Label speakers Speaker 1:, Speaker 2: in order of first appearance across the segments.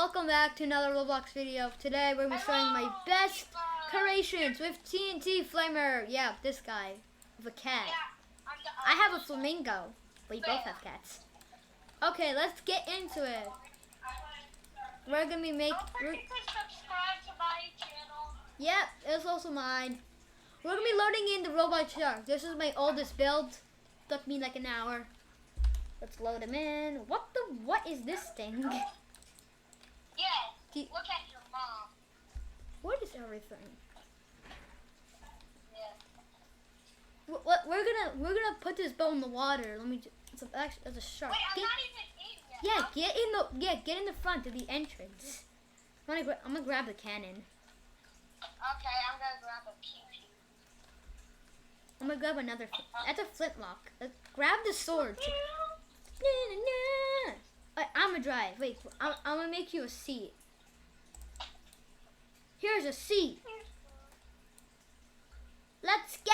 Speaker 1: welcome back to another Roblox video. Today we're going to be showing my best creations with TnT Flamer. Yeah, this guy with a cat. I have a flamingo, but you both have cats. Okay, let's get into it. We're going to be making...
Speaker 2: subscribe to my channel.
Speaker 1: Yep, it's also mine. We're going to be loading in the robot shark. This is my oldest build. Took me like an hour. Let's load him in. What is this thing?
Speaker 2: Yes, look at your mom.
Speaker 1: What is everything?
Speaker 2: Yeah.
Speaker 1: We're gonna put this boat in the water. Let me. It's a shark.
Speaker 2: Wait, I'm not even in yet.
Speaker 1: Yeah, get in the front of the entrance. I'm gonna grab the cannon.
Speaker 2: Okay, I'm gonna grab a pew pew.
Speaker 1: I'm gonna grab another. That's a flintlock. Let's grab the sword. I'm gonna drive. Wait, I'm gonna make you a seat. Here's a seat. Let's go.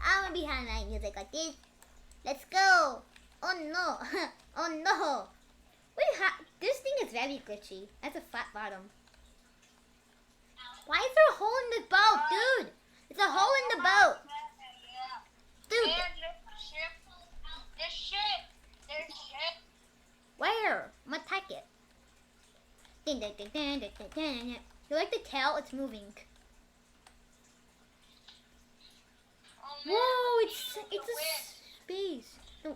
Speaker 1: I'm gonna be having music like this. Let's go. Oh no. Oh no. Wait, this thing is very glitchy. That's a flat bottom. Why is there a hole in the boat, dude? It's a hole in the boat. Dude.
Speaker 2: There's ship.
Speaker 1: Where? I'm gonna attack it. Ding, ding, ding, ding, ding, ding, ding. You like the tail? It's moving. Whoa! It's a space. No,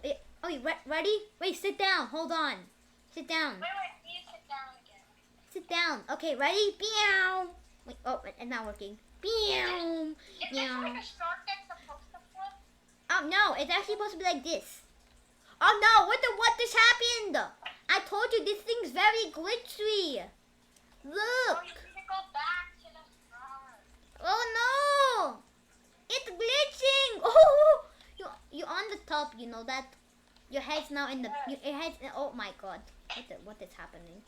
Speaker 1: okay, ready? Wait, sit down. Hold on. Sit down.
Speaker 2: Wait, you sit down again.
Speaker 1: Sit down. Okay, ready? Meow. Wait, oh, it's not working. Meow.
Speaker 2: Is this like a shark that's supposed to flip?
Speaker 1: Oh no, it's actually supposed to be like this. Oh no, what just happened? I told you this thing's very glitchy. Look.
Speaker 2: Oh, you need to go back to the start.
Speaker 1: Oh no. It's glitching. Oh, you on the top, you know that? Your head's now in the, your head's in, oh my god. What is happening?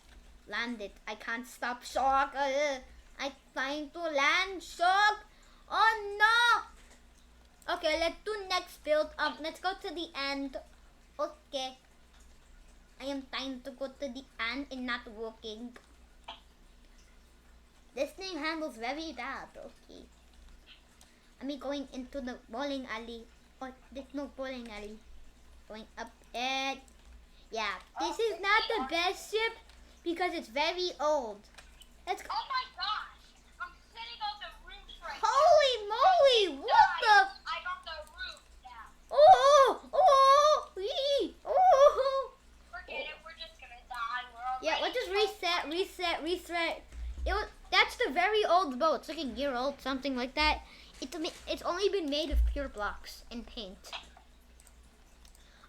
Speaker 1: Land it. I can't stop shark. I'm trying to land shark. Oh no. Okay, let's do next build. Let's go to the end. Okay. I am trying to go to the end and not working. This thing handles very bad. Okay. I'm going into the bowling alley. Oh, there's no bowling alley. Going up it. Yeah, this is not the best ship because it's very old. Let's go.
Speaker 2: Oh my gosh! I'm sitting on the roof right
Speaker 1: Holy moly! What the?
Speaker 2: I got the roof now.
Speaker 1: Oh!
Speaker 2: Forget it, we're just gonna die.
Speaker 1: Yeah, let's just reset. That's the very old boat. It's like a year old, something like that. It's only been made of pure blocks and paint.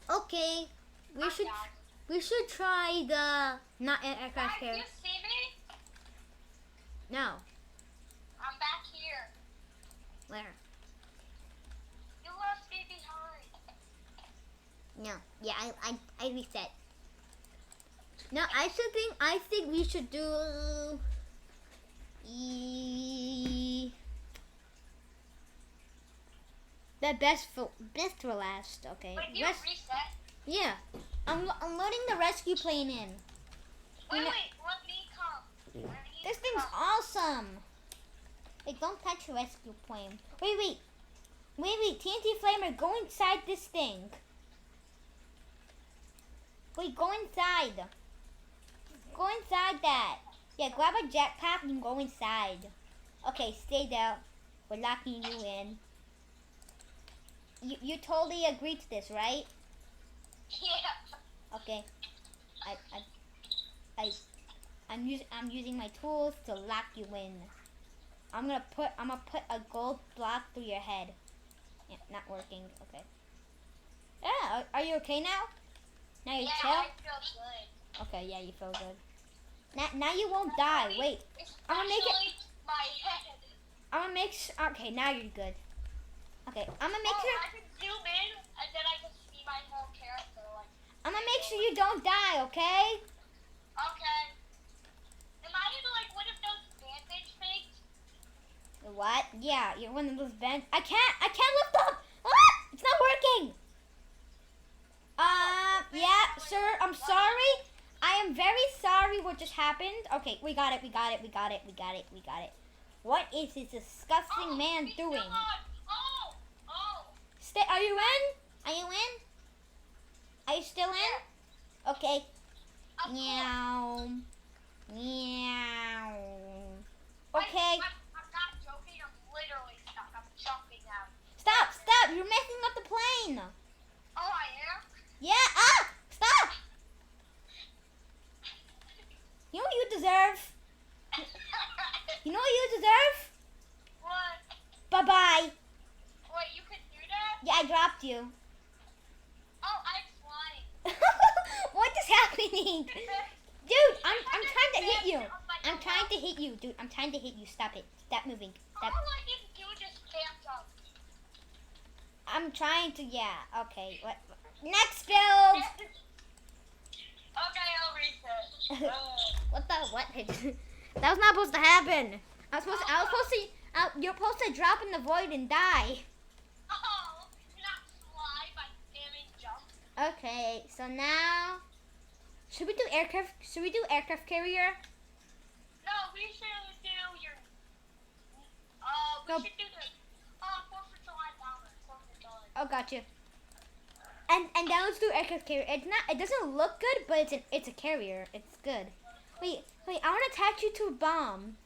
Speaker 1: Okay, we should try the not aircraft here.
Speaker 2: You see me?
Speaker 1: No.
Speaker 2: I'm back here.
Speaker 1: Where?
Speaker 2: You left me behind.
Speaker 1: No. Yeah, I reset. No, I think we should do the best for last. Okay.
Speaker 2: Wait, you reset?
Speaker 1: Yeah. I'm loading the rescue plane in.
Speaker 2: Wait, let me come.
Speaker 1: This thing's awesome. Wait, don't touch the rescue plane. Wait. TnT Flamer, go inside this thing. Wait, go inside. Go inside that. Yeah, grab a jetpack and go inside. Okay, stay there. We're locking you in. You totally agreed to this, right?
Speaker 2: Yeah.
Speaker 1: Okay. I'm using my tools to lock you in. I'm gonna put a gold block through your head. Yeah, not working. Okay. Yeah, are you okay now? Now you chill?
Speaker 2: I feel good.
Speaker 1: Okay, yeah, you feel good. Now you won't die. Wait, I'm gonna make it.
Speaker 2: My head.
Speaker 1: I'm gonna make sure. Okay, now you're good. Okay, I'm gonna make sure.
Speaker 2: I can zoom in and then I can see my whole character.
Speaker 1: I'm gonna make sure you don't die. Okay?
Speaker 2: Okay. Am I in one of those bandage things?
Speaker 1: What? Yeah, you're one of those I can't lift up. Ah! It's not working. Yeah, sir. I'm sorry. I am very sorry. sorry what just happened. Okay, we got it. What is this disgusting man
Speaker 2: he's
Speaker 1: doing?
Speaker 2: still on. Oh.
Speaker 1: Stay. Are you in? Are you in? Are you still in? Okay.
Speaker 2: Of course.
Speaker 1: Meow. Meow. Okay.
Speaker 2: I'm not joking. I'm literally stuck. I'm jumping now.
Speaker 1: Stop. You're messing up the plane.
Speaker 2: Oh, I am?
Speaker 1: Yeah. Stop. You know what you deserve? You know what you deserve?
Speaker 2: What?
Speaker 1: Bye-bye.
Speaker 2: Wait, you can do that?
Speaker 1: Yeah, I dropped you.
Speaker 2: Oh, I'm flying.
Speaker 1: What is happening? Dude, I'm trying to hit you. I'm trying to hit you, dude. I'm trying to hit you. Stop it. Stop moving.
Speaker 2: All
Speaker 1: Stop.
Speaker 2: I need to do is just spam jump.
Speaker 1: I'm trying to, yeah. Okay. What? Next build.
Speaker 2: Okay, I'll reset.
Speaker 1: What? That was not supposed to happen. You're supposed to drop in the void and die.
Speaker 2: Oh, not fly by spamming jump.
Speaker 1: Okay, so now, should we do aircraft? Should we do aircraft carrier?
Speaker 2: No, we should do your. We
Speaker 1: No.
Speaker 2: should do the 4th of July bomber. 4th of July.
Speaker 1: Oh, gotcha. And then let's do aircraft carrier. It's not. It doesn't look good, but it's a carrier. It's good. Wait. I want to attach you to a bomb.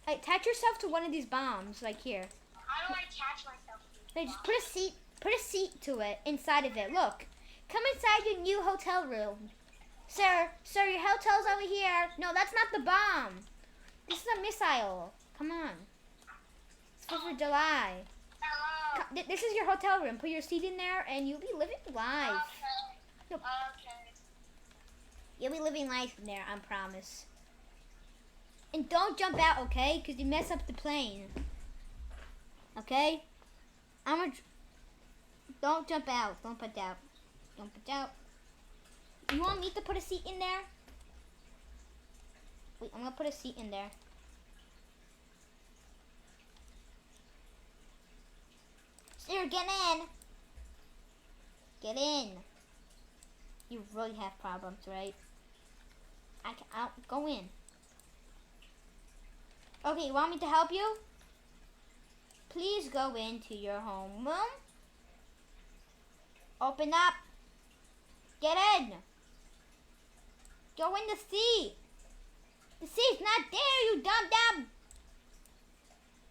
Speaker 1: Attach yourself to one of these bombs, like here.
Speaker 2: How do I attach myself to
Speaker 1: Wait, just put a seat to it inside of it. Look, come inside your new hotel room, sir. Your hotel's over here. No, that's not the bomb. This is a missile. Come on. It's 4th of July.
Speaker 2: Hello.
Speaker 1: This is your hotel room. Put your seat in there, and you'll be living life.
Speaker 2: Okay.
Speaker 1: Yep.
Speaker 2: Okay.
Speaker 1: You'll be living life in there, I promise. And don't jump out, okay? Because you mess up the plane. Okay? Don't jump out. Don't put out. You want me to put a seat in there? Wait, I'm going to put a seat in there. Sir, get in. Get in. You really have problems, right? I'll go in. Okay, you want me to help you? Please go into your home room. Open up. Get in. Go in the seat. The seat's not there, you dumb.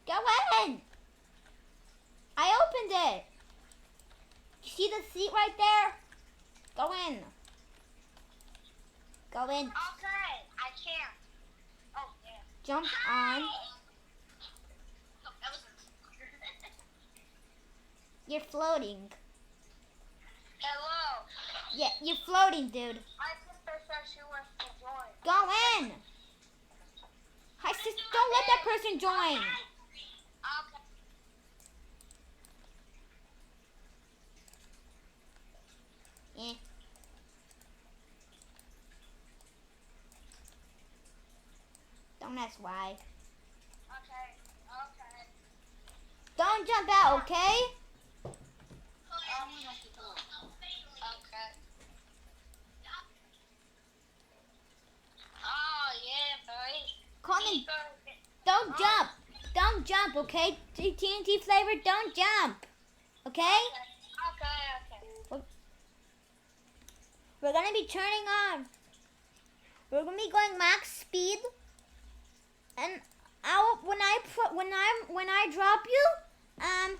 Speaker 1: Go in. I opened it. You see the seat right there? Go in. Go in.
Speaker 2: Okay, I can't. Oh, yeah.
Speaker 1: Jump on.
Speaker 2: Oh, that was
Speaker 1: You're floating.
Speaker 2: Hello.
Speaker 1: Yeah, you're floating, dude.
Speaker 2: My sister says she wants to join.
Speaker 1: Go in. Hi, sis. Don't let that person join.
Speaker 2: Okay.
Speaker 1: Eh. Don't ask why.
Speaker 2: Okay.
Speaker 1: Don't jump out, okay?
Speaker 2: Okay. Oh, yeah, boy.
Speaker 1: Colin, don't jump. Don't jump, okay? TNT flavor, don't jump. Okay?
Speaker 2: Okay.
Speaker 1: We're gonna be turning on. We're gonna be going max speed. And when I drop you, I'm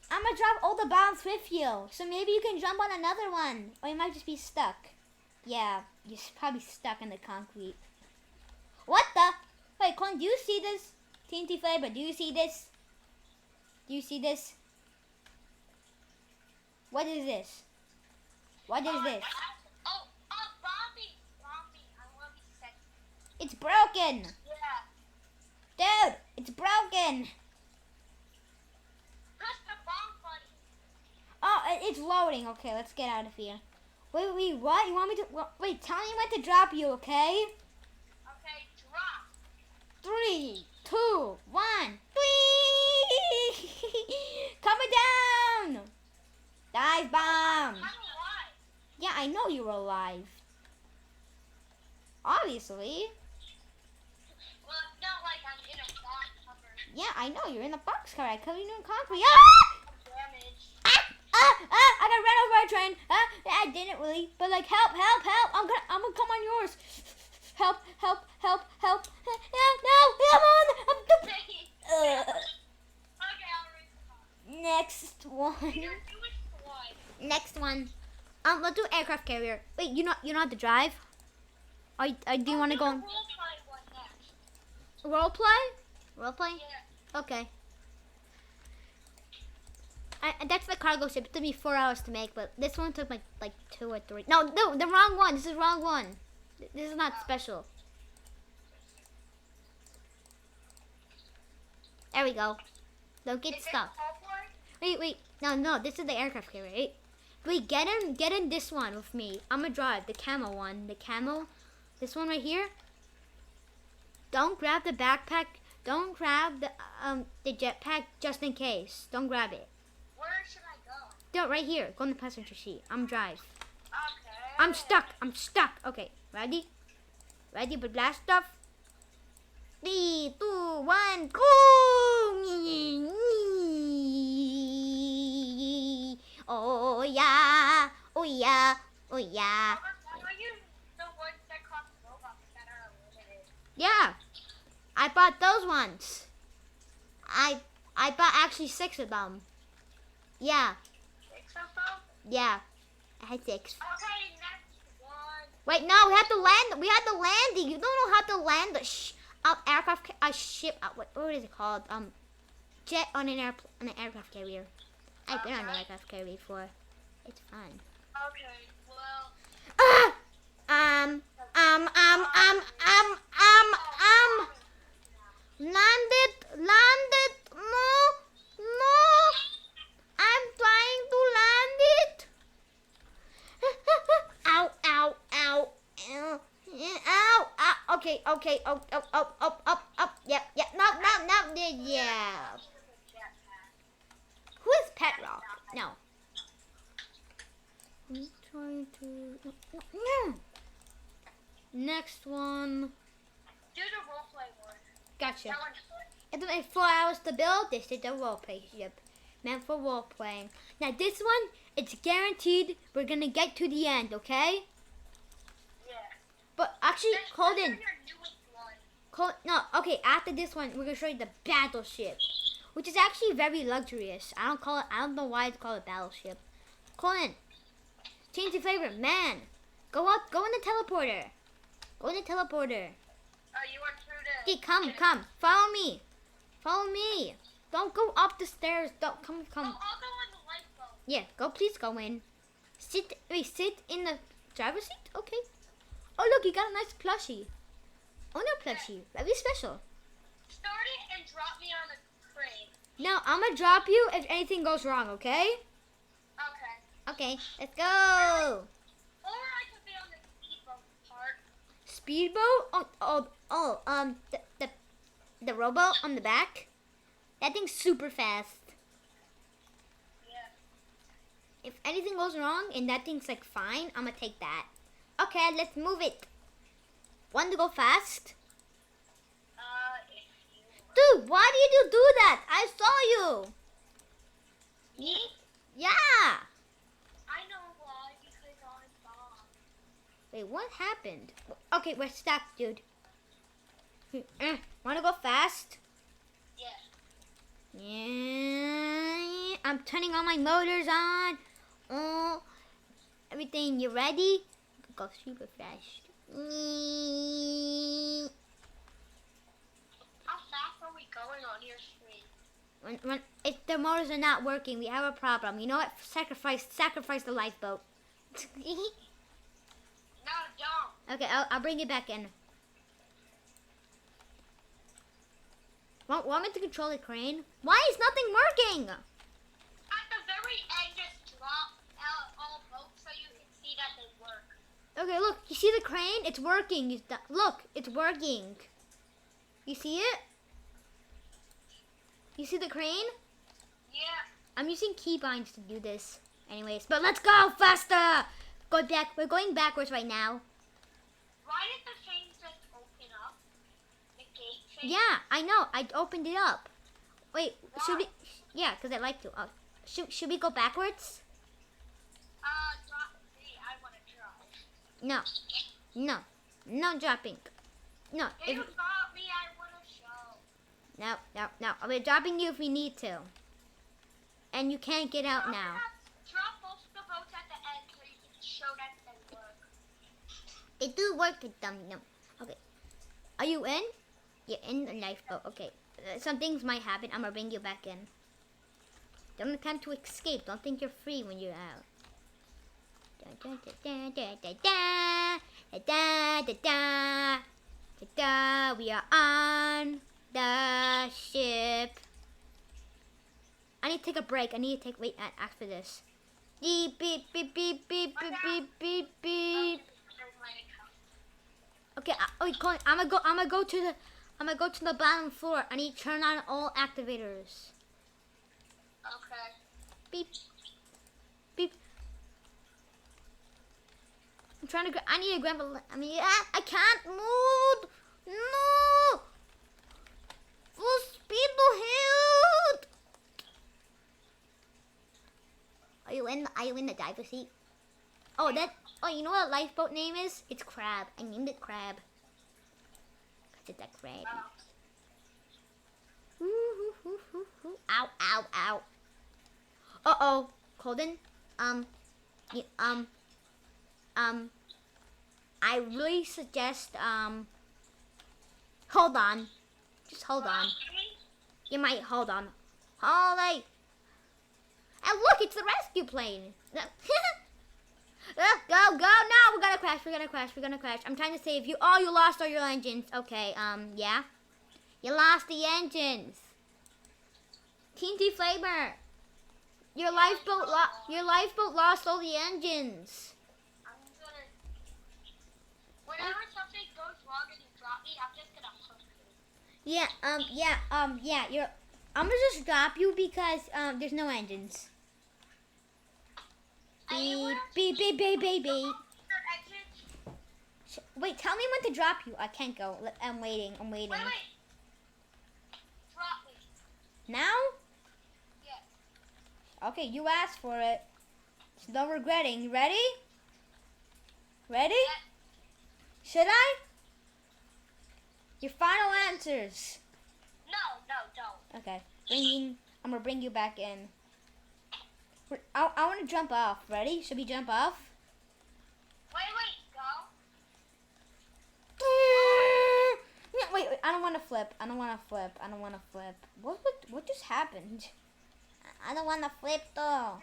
Speaker 1: gonna drop all the bombs with you. So maybe you can jump on another one, or you might just be stuck. Yeah, you're probably stuck in the concrete. What the? Wait, Colin, do you see this? TNT flavor, do you see this? Do you see this? What is this? What is this?
Speaker 2: Bobby, I want to be sexy.
Speaker 1: It's broken.
Speaker 2: Yeah.
Speaker 1: Dude, it's broken.
Speaker 2: Press the bomb button.
Speaker 1: Oh, it's loading. Okay, let's get out of here. Wait, what? You want me to... Wait, tell me when to drop you, okay?
Speaker 2: Okay, drop.
Speaker 1: 3, 2, 1. Whee! Coming down. Dive bomb.
Speaker 2: I'm alive.
Speaker 1: Yeah, I know you were alive. Obviously. obviously.
Speaker 2: Well, it's not like I'm in a box covered.
Speaker 1: Yeah, I know. You're in the boxcar. I covered you in concrete. Ah!
Speaker 2: Damage.
Speaker 1: I got ran over by a train. I didn't really, but like, help. I'm gonna come on yours. Help. Yeah, no, I'm on.
Speaker 2: Okay, I'll raise the car.
Speaker 1: Next one.
Speaker 2: You're doing what?
Speaker 1: Next one. Let's do aircraft carrier. Wait, you know how to drive? Do you want to go on
Speaker 2: Role-play one next.
Speaker 1: role play? Role play?
Speaker 2: Yeah.
Speaker 1: Okay. That's the cargo ship. It took me 4 hours to make, but this one took like 2 or 3. No, the wrong one. This is wrong one. This is not special. There we go. Don't get
Speaker 2: Is
Speaker 1: stuck.
Speaker 2: it role-play?
Speaker 1: Wait. No. This is the aircraft carrier. Wait, get in this one with me. I'm gonna drive the camo one. The camo. This one right here. Don't grab the backpack. Don't grab the jetpack just in case. Don't grab it.
Speaker 2: Where should I go?
Speaker 1: Do it right here. Go in the passenger seat. I'm drive.
Speaker 2: Okay.
Speaker 1: I'm stuck. Okay, ready? Ready for blast off? 3, 2, 1, go! Oh yeah.
Speaker 2: Are you the ones that cost robots that are limited?
Speaker 1: Yeah, I bought those ones. I bought actually 6 of them. Yeah,
Speaker 2: 6 of them?
Speaker 1: yeah. I had 6.
Speaker 2: Okay, next one.
Speaker 1: Wait, no, we had to land. We had to landing. You don't know how to land a aircraft, a ship. What is it called? Jet on an aircraft carrier. I've been on an aircraft carrier before. It's fun.
Speaker 2: Okay, well.
Speaker 1: Landed. No. I'm trying to land it. Ow. Okay. Up. Yep. No. Yeah. Who is Pet Rock? No. I'm trying to. No. Next one.
Speaker 2: Do the roleplay one.
Speaker 1: Gotcha.
Speaker 2: That one's fun.
Speaker 1: It took me 4 hours to build. This is the roleplay ship. Meant for role playing. Now this one, it's guaranteed we're gonna get to the end, okay?
Speaker 2: Yeah.
Speaker 1: But actually, hold in.
Speaker 2: Your newest one.
Speaker 1: Okay, after this one, we're gonna show you the battleship. Which is actually very luxurious. I don't know why it's called a battleship. Colin, change your favorite. Man, go in the teleporter.
Speaker 2: You went through the...
Speaker 1: Okay, come. Follow me. Don't go up the stairs. Don't come.
Speaker 2: Oh, I'll go on the lifeboat.
Speaker 1: Yeah, please go in. Sit in the driver's seat? Okay. Oh, look, you got a nice plushie. Oh, no plushie. Very special.
Speaker 2: Start it and drop me on a crane.
Speaker 1: Now, I'm going to drop you if anything goes wrong, okay?
Speaker 2: Okay.
Speaker 1: Okay, let's go.
Speaker 2: Or I could be on the speedboat part.
Speaker 1: Speedboat? The rowboat on the back? That thing's super fast.
Speaker 2: Yeah.
Speaker 1: If anything goes wrong and that thing's like fine, I'm going to take that. Okay, let's move it. Want to go fast?
Speaker 2: If you...
Speaker 1: Dude, why did you do that? I saw you.
Speaker 2: Me?
Speaker 1: Yeah.
Speaker 2: I know why, because I'm bomb.
Speaker 1: Wait, what happened? Okay, we're stuck, dude. Want to go fast?
Speaker 2: Yeah.
Speaker 1: Yeah. I'm turning all my motors on. Oh, everything. You ready? Go super fast.
Speaker 2: How fast are we going on your screen?
Speaker 1: When if the motors are not working, we have a problem. You know what? Sacrifice the lifeboat.
Speaker 2: No, don't.
Speaker 1: Okay, I'll bring it back in. Want me to control the crane? Why is nothing working?
Speaker 2: At the very end, just drop out all boats so you can see that they work.
Speaker 1: Okay, look. You see the crane? It's working. Look, it's working. You see it? You see the crane?
Speaker 2: Yeah.
Speaker 1: I'm using keybinds to do this. Anyways, but let's go faster. Go back. We're going backwards right now.
Speaker 2: Why did the train say change?
Speaker 1: Yeah, I know. I opened it up. Wait, should
Speaker 2: Why?
Speaker 1: we? Yeah, because I like to. Should we go backwards?
Speaker 2: Drop me. I want to try.
Speaker 1: No, no, no dropping. No,
Speaker 2: If
Speaker 1: if
Speaker 2: you drop me, I want to show.
Speaker 1: no. We're dropping you if we need to. And you can't get out now.
Speaker 2: Drop both the boats at the end so you can show that they work.
Speaker 1: It do work with them. No. Okay. Are you in? You're in the lifeboat. Okay. Some things might happen. I'm gonna bring you back in. Don't attempt to escape. Don't think you're free when you're out. Da, da, da, da, da, da, da, da, da, da, da. We are on the ship. I need to take a break. Wait, after this. Beep, beep, beep, beep, beep, beep, beep, beep, beep. Okay, I'm gonna go to the bottom floor. I need to turn on all activators.
Speaker 2: Okay.
Speaker 1: Beep, beep. I need to grab I can't move. No. Full speed ahead. Are you in the driver's seat? Oh, you know what a lifeboat name is? It's Crab. I named it Crab. Cause it's a crab. Ow, ow, ow. Uh-oh. Colden, y- I really suggest, hold on. Just hold on. You might, hold on. Holly! And look, it's the rescue plane. Go, no, we're gonna crash. I'm trying to save you. Oh, you lost all your engines. Okay, yeah. You lost the engines. TnT Flavor. Your lifeboat lost all the engines.
Speaker 2: I'm gonna. Whenever something goes wrong and you drop me, I'm just gonna hook you.
Speaker 1: Yeah. I'm gonna just drop you because there's no engines.
Speaker 2: Anywhere?
Speaker 1: Beep.
Speaker 2: Your engines?
Speaker 1: Wait, tell me when to drop you. I can't go. I'm waiting.
Speaker 2: Wait. Drop me.
Speaker 1: Now?
Speaker 2: Yeah.
Speaker 1: Okay, you asked for it. So no regretting. You ready? Ready?
Speaker 2: Yeah.
Speaker 1: Should I? Your final answers.
Speaker 2: No, don't.
Speaker 1: Okay. I'm gonna bring you back in. I want to jump off. Ready? Should we jump off?
Speaker 2: Wait, go.
Speaker 1: Wait, I don't want to flip. What just happened? I don't want to flip though.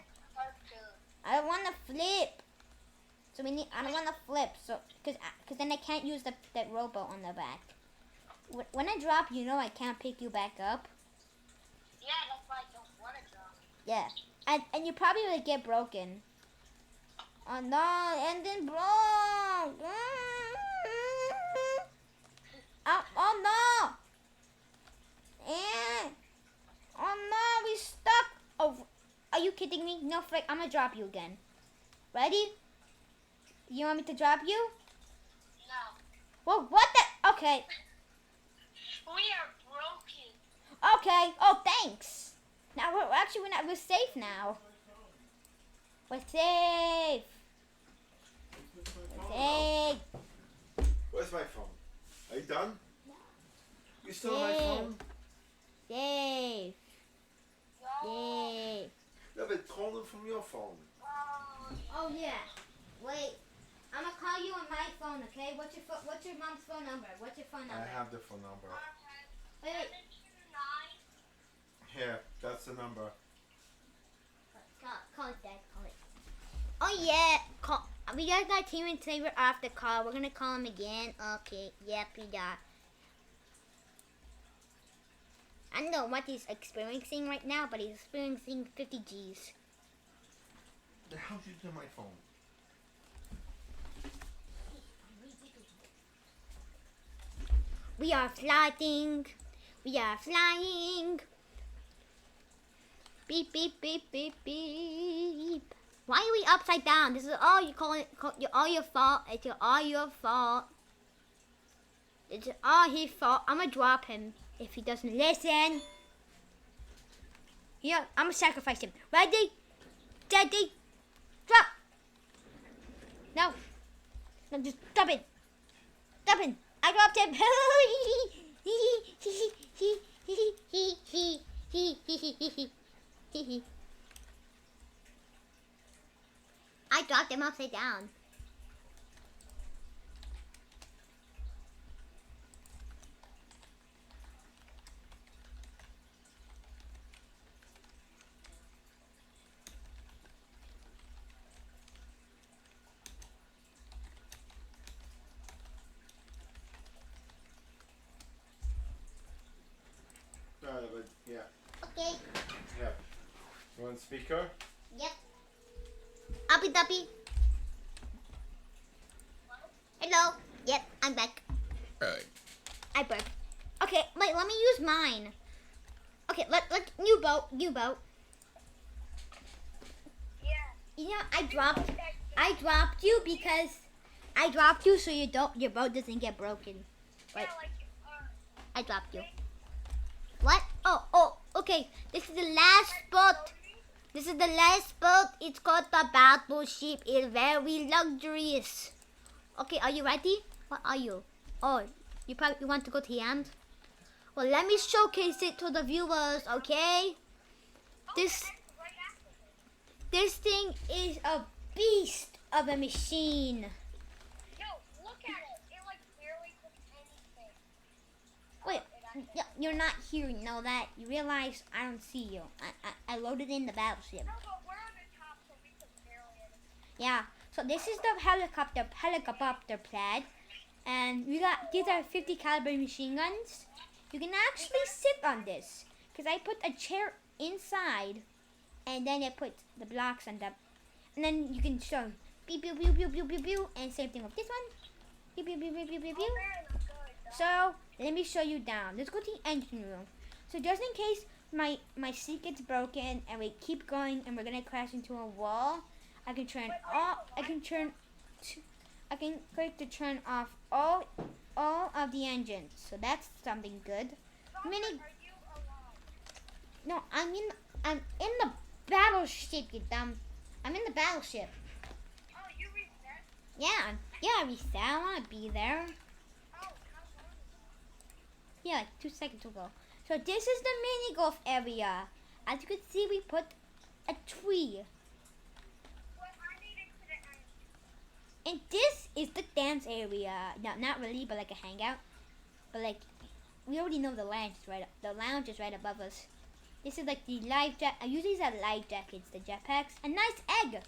Speaker 1: I don't want to flip. I don't want to flip. So, cause then I can't use that rowboat on the back. When I drop, I can't pick you back up.
Speaker 2: Yeah, that's why I don't want to drop.
Speaker 1: Yeah. And you probably would get broken. Oh no, and then broke. Oh no. Oh no, we stuck. Oh, are you kidding me? No, frick, I'm gonna drop you again. Ready? You want me to drop you?
Speaker 2: No.
Speaker 1: Well, what the? Okay.
Speaker 2: We are broken.
Speaker 1: Okay. Oh, thanks. Now we're safe now. We're safe.
Speaker 3: Where's my phone? Are you done? You still on my phone?
Speaker 1: Safe.
Speaker 2: No.
Speaker 1: Safe.
Speaker 3: Yeah, but call them from your phone.
Speaker 1: Oh yeah. Wait. I'm gonna call you on my phone, okay? What's your mom's phone number? What's your phone number?
Speaker 3: I have the phone number.
Speaker 1: Wait.
Speaker 2: 729.
Speaker 3: Here, that's the number.
Speaker 1: Call it, Dad. Call it. Oh yeah. We got that TnT Flavor off the call. We're gonna call him again. Okay. Yep, we got. I don't know what he's experiencing right now, but he's experiencing 50 G's.
Speaker 3: How'd you do my phone?
Speaker 1: We are flying. Beep, beep, beep, beep, beep. Why are we upside down? This is all you all your fault. It's all your fault. It's all his fault. I'm gonna drop him if he doesn't listen. Yeah, I'm gonna sacrifice him. Ready? Steady. Drop. No. No, just drop it. Drop it. I dropped him. I dropped him upside down.
Speaker 3: Yeah.
Speaker 1: Okay.
Speaker 3: Yeah. You want speaker?
Speaker 1: Yep. Uppy duppy. Hello. Yep, I'm back. I burped. Okay, wait, let me use mine. Okay, let new boat.
Speaker 2: Yeah.
Speaker 1: You know, I dropped you because I dropped you so your boat doesn't get broken.
Speaker 2: Yeah,
Speaker 1: Right.
Speaker 2: like,
Speaker 1: I dropped you. What? Oh, okay. This is the last boat. This is the last boat. It's called the battleship. It's very luxurious. Okay, are you ready? What are you? Oh, you want to go to the end? Well, let me showcase it to the viewers, okay? This
Speaker 2: right after this.
Speaker 1: this thing is a beast of a machine.
Speaker 2: Yo, look at it. It, like, barely took anything.
Speaker 1: Wait, you're not hearing no that. You realize I don't see you. I loaded in the battleship.
Speaker 2: No, but we're on the top, so we can barely understand.
Speaker 1: Yeah. So this is the helicopter pad, and these are 50 caliber machine guns. You can actually sit on this because I put a chair inside, and then I put the blocks on top, and then you can show pew pew pew pew pew pew pew, and same thing with this one. Pew pew pew pew pew pew pew. So let me show you down. Let's go to the engine room. So just in case my seat gets broken and we keep going and we're gonna crash into a wall, I can click to turn off all of the engines. So that's something good. Mini.
Speaker 2: Are you alive?
Speaker 1: No, I'm in the battleship, you dumb. I'm in the battleship.
Speaker 2: Oh, you reset?
Speaker 1: Yeah, reset. I wanna be there.
Speaker 2: Oh, how long?
Speaker 1: Yeah, like 2 seconds ago. So this is the mini golf area. As you can see, we put a tree.
Speaker 2: Well, I need it to the end.
Speaker 1: And this is the dance area. No, not really, but like a hangout. But like, we already know the lounge is right above us. This is like the life jacket. I use these as life jackets, the jetpacks. A nice egg.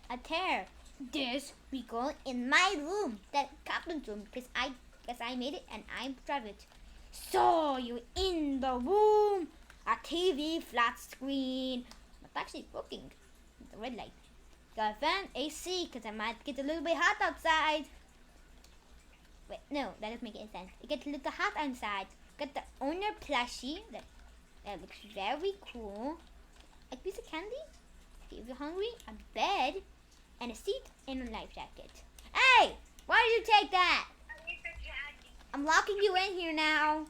Speaker 1: A tear. This we go in my room, that captain's room, because I made it and I drive it. So you're in the room. A TV, flat screen. It's actually working. The red light. Got a fan, AC, because it might get a little bit hot outside. Wait, no, that doesn't make any sense. It gets a little hot outside. Got the owner plushie. That looks very cool. A piece of candy. If you're hungry, a bed, and a seat, and a life jacket. Hey! Why did you take that?
Speaker 2: I need the jacket.
Speaker 1: I'm locking you in here now.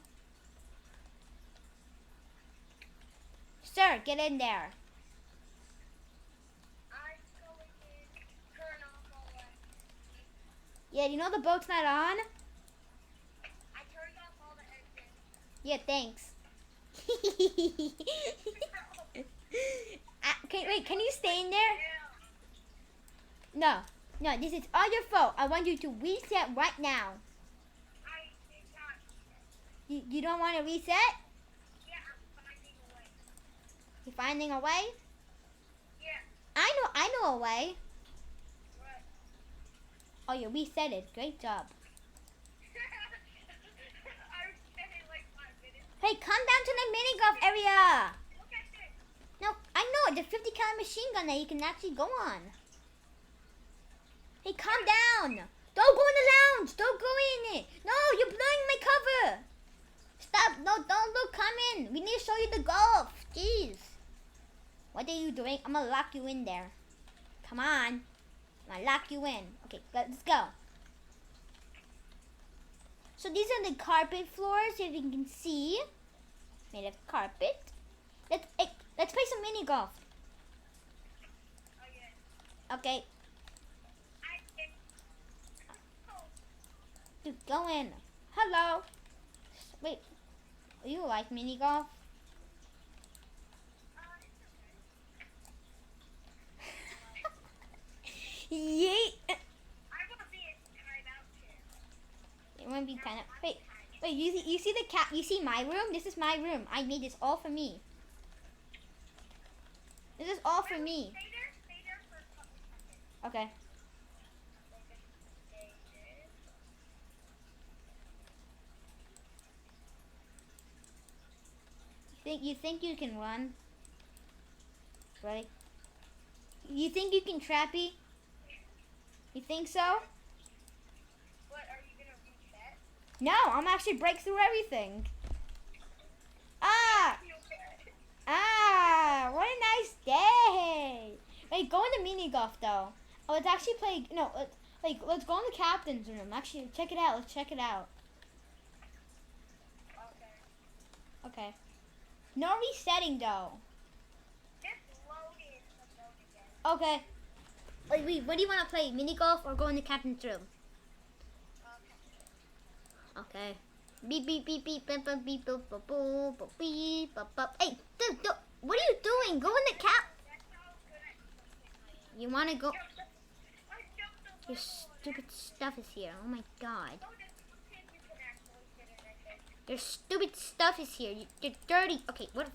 Speaker 1: Sir, get in there.
Speaker 2: I'm going in. Turn off all that.
Speaker 1: Yeah, you know the boat's not on?
Speaker 2: I turned off all the engines.
Speaker 1: Yeah, thanks. Can you stay in there?
Speaker 2: Yeah.
Speaker 1: No, this is all your fault. I want you to reset right now.
Speaker 2: I did not.
Speaker 1: You don't want to reset?
Speaker 2: Yeah, I'm finding a way.
Speaker 1: You're finding a way?
Speaker 2: Yeah.
Speaker 1: I know a way.
Speaker 2: Right.
Speaker 1: Oh, you reset it. Great job.
Speaker 2: I was spending like 5 minutes.
Speaker 1: Hey, come down to the mini golf area.
Speaker 2: Look at this.
Speaker 1: No, I know. The 50 caliber machine gun that you can actually go on. Hey, calm down. Don't go in the lounge. Don't go in it. No, you're blowing my cover. Stop. No, don't look. Come in. We need to show you the golf. Jeez. What are you doing? I'm going to lock you in there. Come on. I'm going to lock you in. Okay, let's go. So these are the carpet floors, if you can see. Made of carpet. Let's play some mini golf.
Speaker 2: Oh, yeah.
Speaker 1: Okay,
Speaker 2: I can. Oh,
Speaker 1: dude, go in. Hello. Wait, you like mini golf?
Speaker 2: it's okay.
Speaker 1: Yeet.
Speaker 2: I want to be a timeout chair.
Speaker 1: It won't be kind of. Wait. You see the cat? You see my room? This is my room. I made this all for me. This is all for me.
Speaker 2: Stay there for a couple seconds.
Speaker 1: Okay. You think you can run? Right? You think you can trappy? You think so?
Speaker 2: What, are you gonna reset?
Speaker 1: No, I'm actually break through everything. Ah! Ah! What a nice day! Wait, go into mini golf though. Oh, let's actually play. No, let's go in the captain's room. Actually, check it out. Let's check it out.
Speaker 2: Okay.
Speaker 1: Okay. No resetting though.
Speaker 2: Just load it and load again.
Speaker 1: Okay. Wait, what do you want to play? Mini golf or go in the captain's room? Okay. Beep beep beep beep beep beep beep beep beep beep beep beep beep beep. Hey, dude, what are you doing? Go in the cap.
Speaker 2: That's how good at something I am.
Speaker 1: You want to go?
Speaker 2: I jumped the
Speaker 1: Your
Speaker 2: level.
Speaker 1: stupid stuff is here. Oh my god.
Speaker 2: Oh, this pretend you can actually get it, I think.
Speaker 1: Your stupid stuff is here. You're dirty. Okay, what?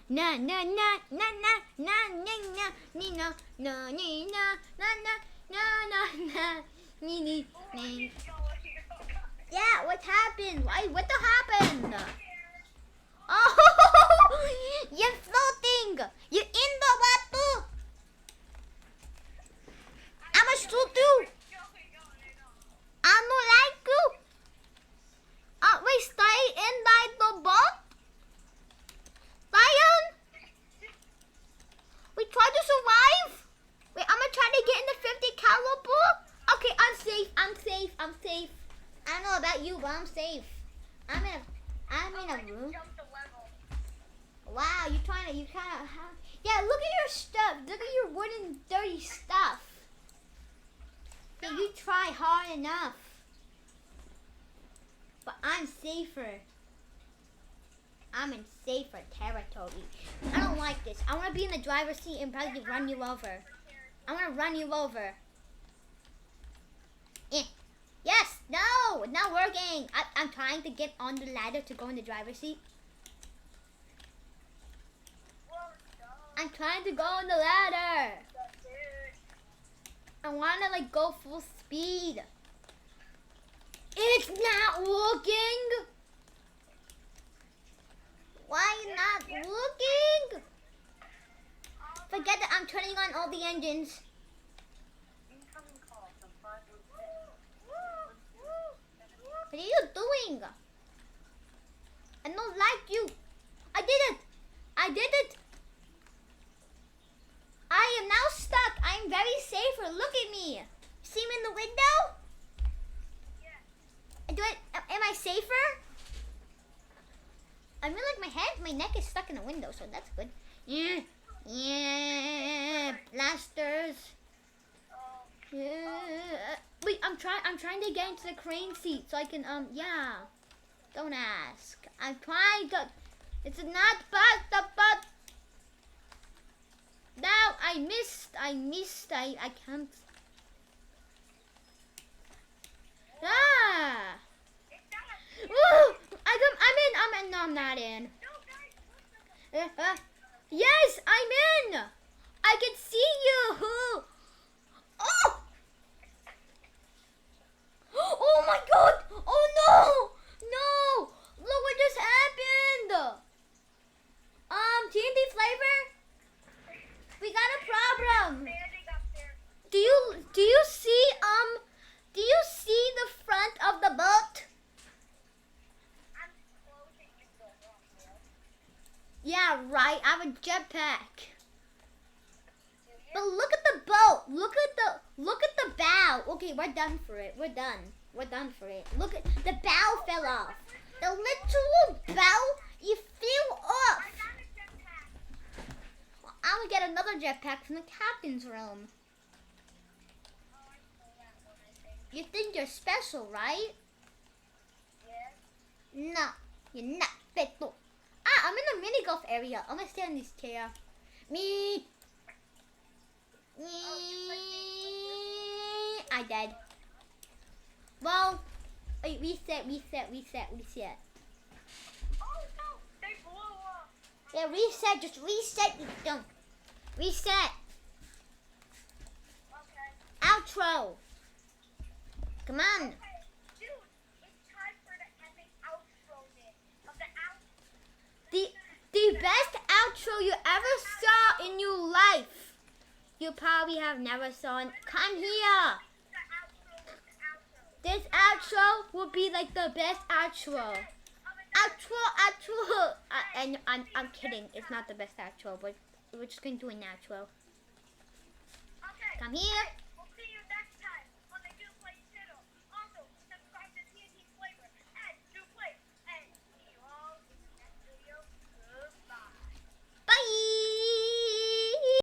Speaker 1: No, no, no, no, no, no, no, no, no, no, no, no, yeah, what happened? Why? What the happened? Oh, you're floating. You're in the water. I'm a shoot too. I don't like you. Wait, stay inside the boat. Lion, we try to survive. Wait, I'm gonna try to get in the 50 caliber. Okay, I'm safe. I'm safe. I'm safe. I don't know about you, but I'm safe. I'm in a room.
Speaker 2: Jumped the level.
Speaker 1: Wow, you kind of. Yeah, look at your stuff. Look at your wooden, dirty stuff. Yeah, you try hard enough. But I'm safer. I'm in safer territory. I don't like this. I want to be in the driver's seat and probably run you over. I want to run you over. Yes, no, it's not working. I'm trying to get on the ladder to go in the driver's seat. I'm trying to go on the ladder. I want to go full speed. It's not working. Why not working? Forget that I'm turning on all the engines. What are you doing? I don't like you. I did it. I did it. I am now stuck. I am very safer. Look at me. See me in the window? Am I safer? I mean, my neck is stuck in the window, so that's good. Yeah, blasters. Yeah. Wait, I'm trying to get into the crane seat so I can, yeah. Don't ask. I'm trying to. It's not but. No, I missed. I can't. Ah. Woo! I'm in. No, I'm not in. Yes, I'm in. I can see you. Oh! Oh my God! Oh no! No! Look what just happened. TnT flavor? We got a problem. Do you Okay, we're done for it. We're done. We're done for it. Look at the bow fell off. The literal bow, you flew off.
Speaker 2: I got a jetpack.
Speaker 1: I would get another jetpack from the captain's room.
Speaker 2: Oh, I stole that one, I think.
Speaker 1: You think you're special, right?
Speaker 2: Yeah.
Speaker 1: No, you're not special. Ah, I'm in the mini golf area. I'm gonna stay in this chair. Me. I died. Well, wait, reset.
Speaker 2: Oh no, they blew up.
Speaker 1: Yeah, reset. Just reset. You don't. Reset.
Speaker 2: Okay.
Speaker 1: Outro. Come on.
Speaker 2: Okay, dude, it's time for the epic outro then. Of the out.
Speaker 1: The best outro you ever saw in your life. You probably have never saw it. Come here.
Speaker 2: The outro.
Speaker 1: This outro will be like the best outro. Outro. I'm kidding. It's not the best outro, but we're just gonna do an outro.
Speaker 2: Okay.
Speaker 1: Come here.